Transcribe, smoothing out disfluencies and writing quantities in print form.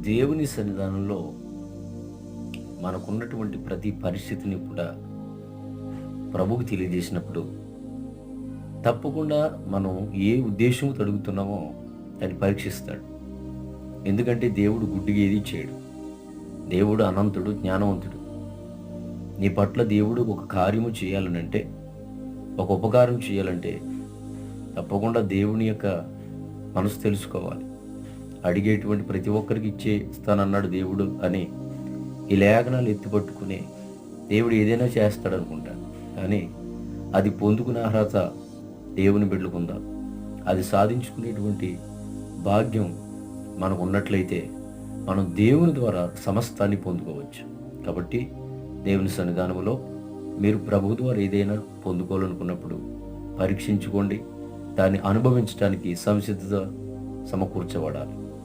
దేవుని సన్నిధానంలో మనకున్నటువంటి ప్రతి పరిస్థితిని కూడా ప్రభువుకి తెలియజేసినప్పుడు తప్పకుండా మనం ఏ ఉద్దేశంతో అడుగుతున్నామో దాన్ని పరీక్షిస్తాడు. ఎందుకంటే దేవుడు గుడ్డిగా ఏది చేయడు. దేవుడు అనంతుడు, జ్ఞానవంతుడు. నీ పట్ల దేవుడు ఒక కార్యము చేయాలనంటే, ఒక ఉపకారం చేయాలంటే తప్పకుండా దేవుని యొక్క మనసు తెలుసుకోవాలి. అడిగేటువంటి ప్రతి ఒక్కరికి ఇస్తానన్నాడు దేవుడు అని ఈ లేఖనాలు ఎత్తిపట్టుకుని దేవుడు ఏదైనా చేస్తాడనుకుంటాను. కానీ అది పొందుకునే అర్హత దేవుని బిడ్డలకుందా? అది సాధించుకునేటువంటి భాగ్యం మనకు ఉన్నట్లయితే మనం దేవుని ద్వారా సమస్తాన్ని పొందుకోవచ్చు. కాబట్టి దేవుని సన్నిధానంలో మీరు ప్రభు ద్వారా ఏదైనా పొందుకోవాలనుకున్నప్పుడు పరీక్షించుకోండి. దాన్ని అనుభవించడానికి సంసిద్ధత సమకూర్చబడాలి.